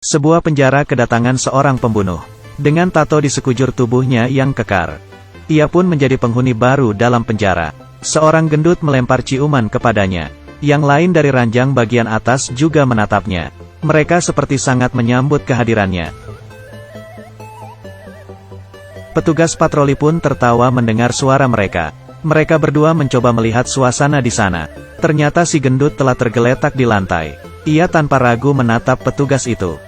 Sebuah penjara kedatangan seorang pembunuh. Dengan tato di sekujur tubuhnya yang kekar. Ia pun menjadi penghuni baru dalam penjara. Seorang gendut melempar ciuman kepadanya. Yang lain dari ranjang bagian atas juga menatapnya. Mereka seperti sangat menyambut kehadirannya. Petugas patroli pun tertawa mendengar suara mereka. Mereka berdua mencoba melihat suasana di sana. Ternyata si gendut telah tergeletak di lantai. Ia tanpa ragu menatap petugas itu.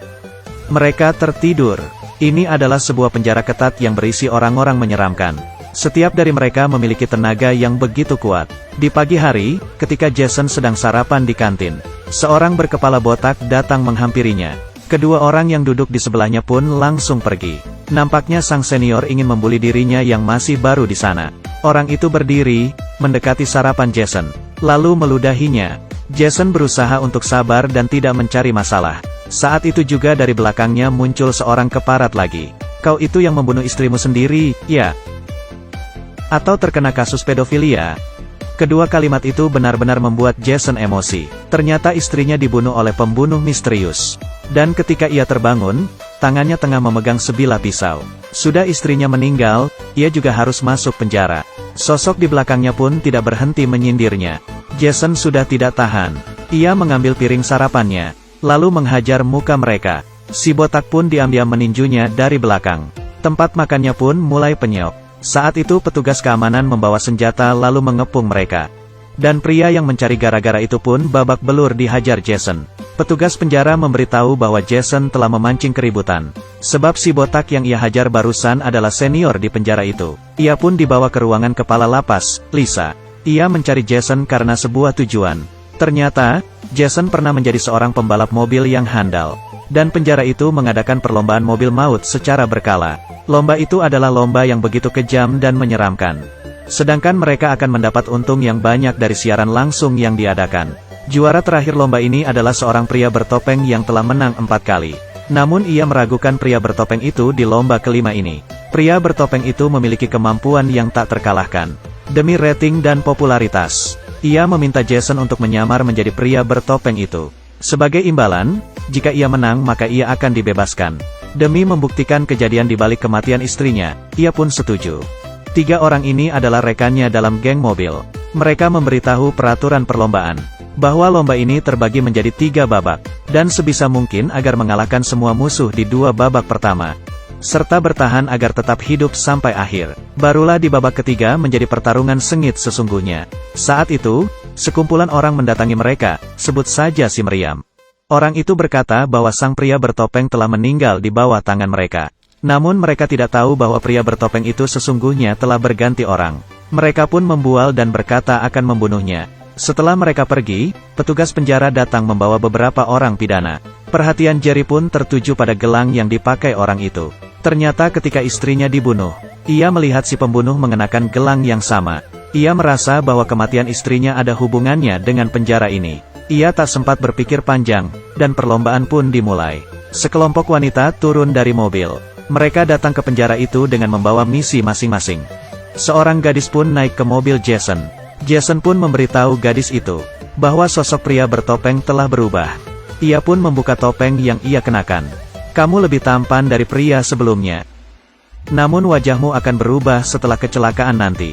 Mereka tertidur. Ini adalah sebuah penjara ketat yang berisi orang-orang menyeramkan. Setiap dari mereka memiliki tenaga yang begitu kuat. Di pagi hari, ketika Jason sedang sarapan di kantin, seorang berkepala botak datang menghampirinya. Kedua orang yang duduk di sebelahnya pun langsung pergi. Nampaknya sang senior ingin membuli dirinya yang masih baru di sana. Orang itu berdiri, mendekati sarapan Jason, lalu meludahinya. Jason berusaha untuk sabar dan tidak mencari masalah. Saat itu juga dari belakangnya muncul seorang keparat lagi. Kau itu yang membunuh istrimu sendiri, ya? Atau terkena kasus pedofilia? Kedua kalimat itu benar-benar membuat Jason emosi. Ternyata istrinya dibunuh oleh pembunuh misterius. Dan ketika ia terbangun, tangannya tengah memegang sebilah pisau. Sudah istrinya meninggal, ia juga harus masuk penjara. Sosok di belakangnya pun tidak berhenti menyindirnya. Jason sudah tidak tahan. Ia mengambil piring sarapannya, lalu menghajar muka mereka. Si botak pun diam-diam meninjunya dari belakang. Tempat makannya pun mulai penyok. Saat itu petugas keamanan membawa senjata lalu mengepung mereka. Dan pria yang mencari gara-gara itu pun babak belur dihajar Jason. Petugas penjara memberitahu bahwa Jason telah memancing keributan. Sebab si botak yang ia hajar barusan adalah senior di penjara itu. Ia pun dibawa ke ruangan kepala lapas, Lisa. Ia mencari Jason karena sebuah tujuan. Ternyata, Jason pernah menjadi seorang pembalap mobil yang handal. Dan penjara itu mengadakan perlombaan mobil maut secara berkala. Lomba itu adalah lomba yang begitu kejam dan menyeramkan. Sedangkan mereka akan mendapat untung yang banyak dari siaran langsung yang diadakan. Juara terakhir lomba ini adalah seorang pria bertopeng yang telah menang 4 kali. Namun ia meragukan pria bertopeng itu di lomba kelima ini. Pria bertopeng itu memiliki kemampuan yang tak terkalahkan. Demi rating dan popularitas, ia meminta Jason untuk menyamar menjadi pria bertopeng itu. Sebagai imbalan, jika ia menang maka ia akan dibebaskan. Demi membuktikan kejadian di balik kematian istrinya, ia pun setuju. 3 orang ini adalah rekannya dalam geng mobil. Mereka memberitahu peraturan perlombaan, bahwa lomba ini terbagi menjadi 3 babak, dan sebisa mungkin agar mengalahkan semua musuh di 2 babak pertama. Serta bertahan agar tetap hidup sampai akhir. Barulah di babak ketiga menjadi pertarungan sengit sesungguhnya. Saat itu, sekumpulan orang mendatangi mereka, sebut saja si meriam. Orang itu berkata bahwa sang pria bertopeng telah meninggal di bawah tangan mereka. Namun mereka tidak tahu bahwa pria bertopeng itu sesungguhnya telah berganti orang. Mereka pun membual dan berkata akan membunuhnya. Setelah mereka pergi, petugas penjara datang membawa beberapa orang pidana. Perhatian Jerry pun tertuju pada gelang yang dipakai orang itu. Ternyata ketika istrinya dibunuh, ia melihat si pembunuh mengenakan gelang yang sama. Ia merasa bahwa kematian istrinya ada hubungannya dengan penjara ini. Ia tak sempat berpikir panjang, dan perlombaan pun dimulai. Sekelompok wanita turun dari mobil. Mereka datang ke penjara itu dengan membawa misi masing-masing. Seorang gadis pun naik ke mobil Jason. Jason pun memberitahu gadis itu, bahwa sosok pria bertopeng telah berubah. Ia pun membuka topeng yang ia kenakan. Kamu lebih tampan dari pria sebelumnya. Namun wajahmu akan berubah setelah kecelakaan nanti.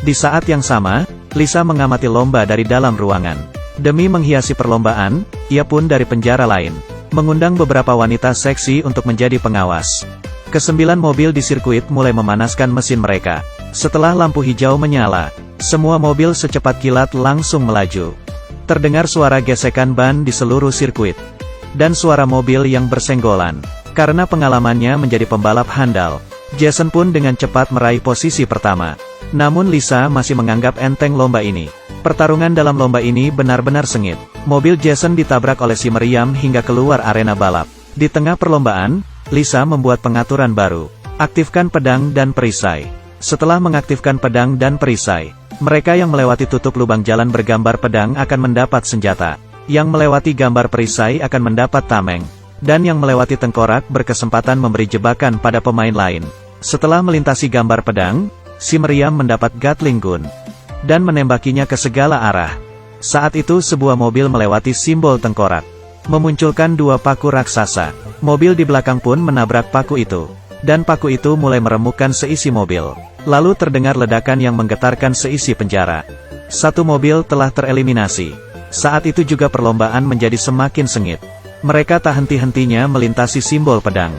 Di saat yang sama, Lisa mengamati lomba dari dalam ruangan. Demi menghiasi perlombaan, ia pun dari penjara lain, mengundang beberapa wanita seksi untuk menjadi pengawas. Ke-9 mobil di sirkuit mulai memanaskan mesin mereka. Setelah lampu hijau menyala, semua mobil secepat kilat langsung melaju. Terdengar suara gesekan ban di seluruh sirkuit. Dan suara mobil yang bersenggolan. Karena pengalamannya menjadi pembalap handal, Jason pun dengan cepat meraih posisi pertama. Namun Lisa masih menganggap enteng lomba ini. Pertarungan dalam lomba ini benar-benar sengit. Mobil Jason ditabrak oleh si meriam hingga keluar arena balap. Di tengah perlombaan, Lisa membuat pengaturan baru. Aktifkan pedang dan perisai. Setelah mengaktifkan pedang dan perisai, mereka yang melewati tutup lubang jalan bergambar pedang akan mendapat senjata. Yang melewati gambar perisai akan mendapat tameng. Dan yang melewati tengkorak berkesempatan memberi jebakan pada pemain lain. Setelah melintasi gambar pedang, si meriam mendapat Gatling gun. Dan menembakinya ke segala arah. Saat itu sebuah mobil melewati simbol tengkorak. memunculkan dua paku raksasa. Mobil di belakang pun menabrak paku itu. Dan paku itu mulai meremukkan seisi mobil. Lalu terdengar ledakan yang menggetarkan seisi penjara. Satu mobil telah tereliminasi. Saat itu juga perlombaan menjadi semakin sengit. Mereka tak henti-hentinya melintasi simbol pedang.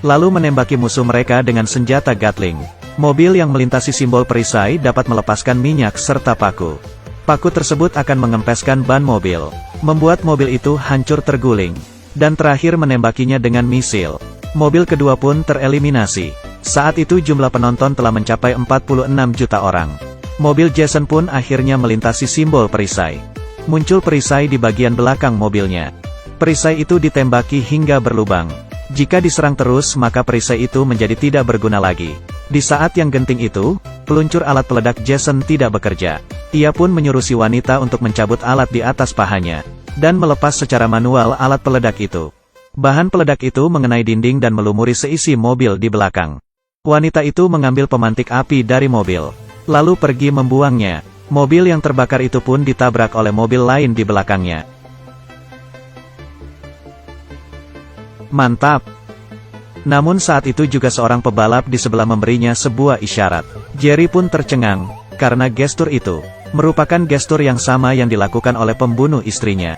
Lalu menembaki musuh mereka dengan senjata Gatling. Mobil yang melintasi simbol perisai dapat melepaskan minyak serta paku. Paku tersebut akan mengempeskan ban mobil, membuat mobil itu hancur terguling. Dan terakhir menembakinya dengan misil. Mobil kedua pun tereliminasi. Saat itu jumlah penonton telah mencapai 46 juta orang. Mobil Jason pun akhirnya melintasi simbol perisai. Muncul perisai di bagian belakang mobilnya. Perisai itu ditembaki hingga berlubang. Jika diserang terus maka perisai itu menjadi tidak berguna lagi. Di saat yang genting itu, peluncur alat peledak Jason tidak bekerja. Ia pun menyuruh si wanita untuk mencabut alat di atas pahanya. Dan melepas secara manual alat peledak itu. Bahan peledak itu mengenai dinding dan melumuri seisi mobil di belakang. Wanita itu mengambil pemantik api dari mobil. Lalu pergi membuangnya. Mobil yang terbakar itu pun ditabrak oleh mobil lain di belakangnya. Mantap! Namun saat itu juga seorang pebalap di sebelah memberinya sebuah isyarat. Jerry pun tercengang, karena gestur itu merupakan gestur yang sama yang dilakukan oleh pembunuh istrinya.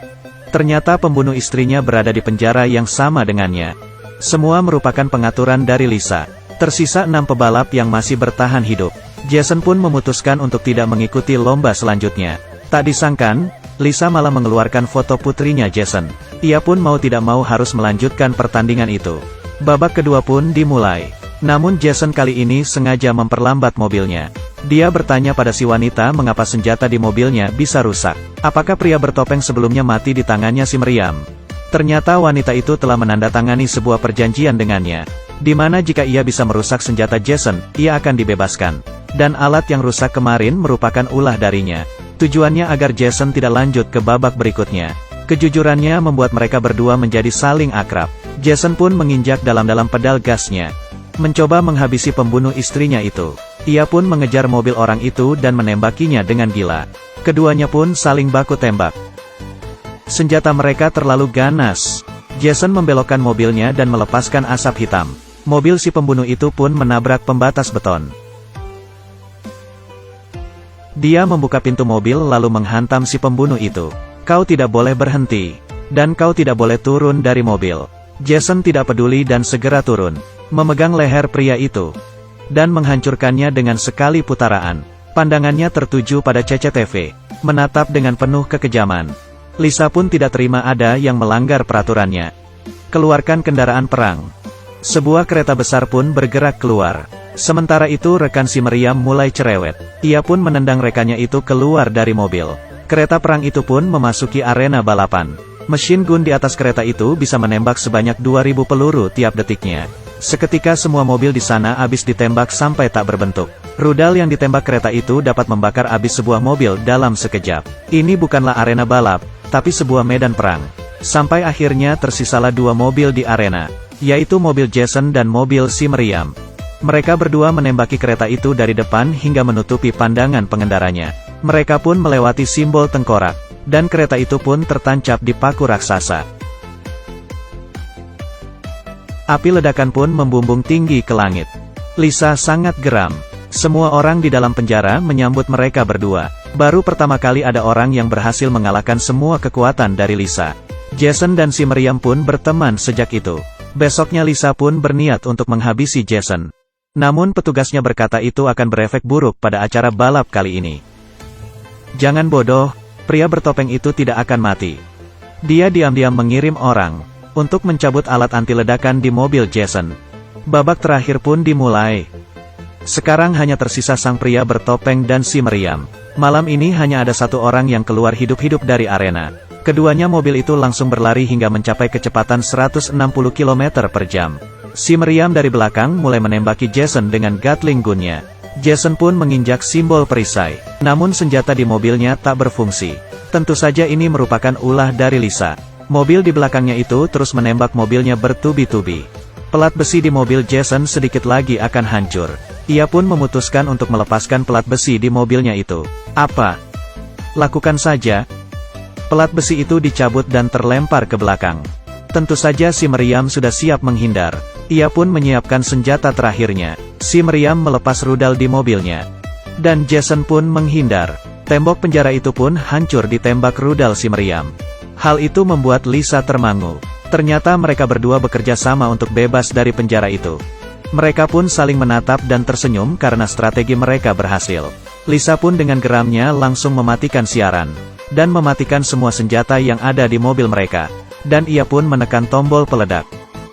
Ternyata pembunuh istrinya berada di penjara yang sama dengannya. Semua merupakan pengaturan dari Lisa. Tersisa 6 pebalap yang masih bertahan hidup. Jason pun memutuskan untuk tidak mengikuti lomba selanjutnya. Tak disangkan, Lisa malah mengeluarkan foto putrinya Jason. Ia pun mau tidak mau harus melanjutkan pertandingan itu. Babak kedua pun dimulai. Namun Jason kali ini sengaja memperlambat mobilnya. Dia bertanya pada si wanita mengapa senjata di mobilnya bisa rusak. Apakah pria bertopeng sebelumnya mati di tangannya si meriam? Ternyata wanita itu telah menandatangani sebuah perjanjian dengannya. Di mana jika ia bisa merusak senjata Jason, ia akan dibebaskan. Dan alat yang rusak kemarin merupakan ulah darinya. Tujuannya agar Jason tidak lanjut ke babak berikutnya. Kejujurannya membuat mereka berdua menjadi saling akrab. Jason pun menginjak dalam-dalam pedal gasnya. Mencoba menghabisi pembunuh istrinya itu. Ia pun mengejar mobil orang itu dan menembakinya dengan gila. Keduanya pun saling baku tembak. Senjata mereka terlalu ganas. Jason membelokkan mobilnya dan melepaskan asap hitam. Mobil si pembunuh itu pun menabrak pembatas beton. Dia membuka pintu mobil lalu menghantam si pembunuh itu. Kau tidak boleh berhenti. Dan kau tidak boleh turun dari mobil. Jason tidak peduli dan segera turun. Memegang leher pria itu. Dan menghancurkannya dengan sekali putaran. Pandangannya tertuju pada CCTV. Menatap dengan penuh kekejaman. Lisa pun tidak terima ada yang melanggar peraturannya. Keluarkan kendaraan perang. Sebuah kereta besar pun bergerak keluar. Sementara itu rekan si meriam mulai cerewet. Ia pun menendang rekannya itu keluar dari mobil. Kereta perang itu pun memasuki arena balapan. Mesin gun di atas kereta itu bisa menembak sebanyak 2000 peluru tiap detiknya. Seketika semua mobil di sana habis ditembak sampai tak berbentuk. Rudal yang ditembak kereta itu dapat membakar habis sebuah mobil dalam sekejap. Ini bukanlah arena balap, tapi sebuah medan perang. Sampai akhirnya tersisalah 2 mobil di arena, yaitu mobil Jason dan mobil si meriam. Mereka berdua menembaki kereta itu dari depan hingga menutupi pandangan pengendaranya. Mereka pun melewati simbol tengkorak, dan kereta itu pun tertancap di paku raksasa. Api ledakan pun membumbung tinggi ke langit. Lisa sangat geram. Semua orang di dalam penjara menyambut mereka berdua. Baru pertama kali ada orang yang berhasil mengalahkan semua kekuatan dari Lisa. Jason dan si meriam pun berteman sejak itu. Besoknya Lisa pun berniat untuk menghabisi Jason. Namun petugasnya berkata itu akan berefek buruk pada acara balap kali ini. Jangan bodoh, pria bertopeng itu tidak akan mati. Dia diam-diam mengirim orang untuk mencabut alat anti ledakan di mobil Jason. Babak terakhir pun dimulai. Sekarang hanya tersisa sang pria bertopeng dan si meriam. Malam ini hanya ada satu orang yang keluar hidup-hidup dari arena. Keduanya mobil itu langsung berlari hingga mencapai kecepatan 160 km per jam. Si meriam dari belakang mulai menembaki Jason dengan Gatling gunnya. Jason pun menginjak simbol perisai. Namun senjata di mobilnya tak berfungsi. Tentu saja ini merupakan ulah dari Lisa. Mobil di belakangnya itu terus menembak mobilnya bertubi-tubi. Pelat besi di mobil Jason sedikit lagi akan hancur. Ia pun memutuskan untuk melepaskan pelat besi di mobilnya itu. Apa? Lakukan saja. Pelat besi itu dicabut dan terlempar ke belakang. Tentu saja si meriam sudah siap menghindar. Ia pun menyiapkan senjata terakhirnya. Si meriam melepas rudal di mobilnya. Dan Jason pun menghindar. Tembok penjara itu pun hancur ditembak rudal si meriam. Hal itu membuat Lisa termangu. Ternyata mereka berdua bekerja sama untuk bebas dari penjara itu. Mereka pun saling menatap dan tersenyum karena strategi mereka berhasil. Lisa pun dengan geramnya langsung mematikan siaran. Dan mematikan semua senjata yang ada di mobil mereka. Dan ia pun menekan tombol peledak.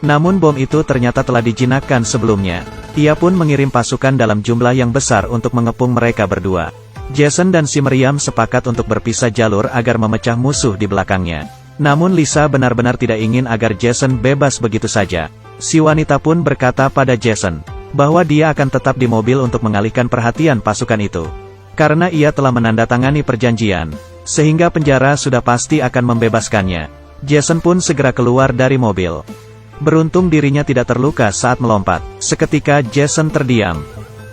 Namun bom itu ternyata telah dijinakkan sebelumnya. Ia pun mengirim pasukan dalam jumlah yang besar untuk mengepung mereka berdua. Jason dan si meriam sepakat untuk berpisah jalur agar memecah musuh di belakangnya. Namun Lisa benar-benar tidak ingin agar Jason bebas begitu saja. Si wanita pun berkata pada Jason, bahwa dia akan tetap di mobil untuk mengalihkan perhatian pasukan itu. Karena ia telah menandatangani perjanjian, sehingga penjara sudah pasti akan membebaskannya. Jason pun segera keluar dari mobil. Beruntung dirinya tidak terluka saat melompat. Seketika Jason terdiam.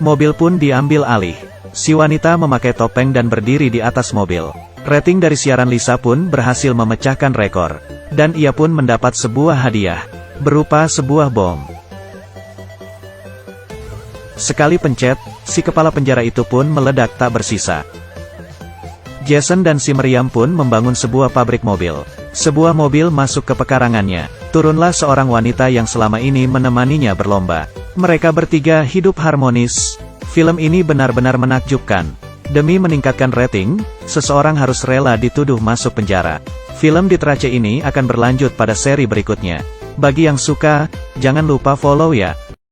Mobil pun diambil alih. Si wanita memakai topeng dan berdiri di atas mobil. Rating dari siaran Lisa pun berhasil memecahkan rekor. Dan ia pun mendapat sebuah hadiah. Berupa sebuah bom. Sekali pencet, si kepala penjara itu pun meledak tak bersisa. Jason dan si meriam pun membangun sebuah pabrik mobil. Sebuah mobil masuk ke pekarangannya. Turunlah seorang wanita yang selama ini menemaninya berlomba. Mereka bertiga hidup harmonis. Film ini benar-benar menakjubkan. Demi meningkatkan rating, seseorang harus rela dituduh masuk penjara. Film di Trace ini akan berlanjut pada seri berikutnya. Bagi yang suka, jangan lupa follow ya.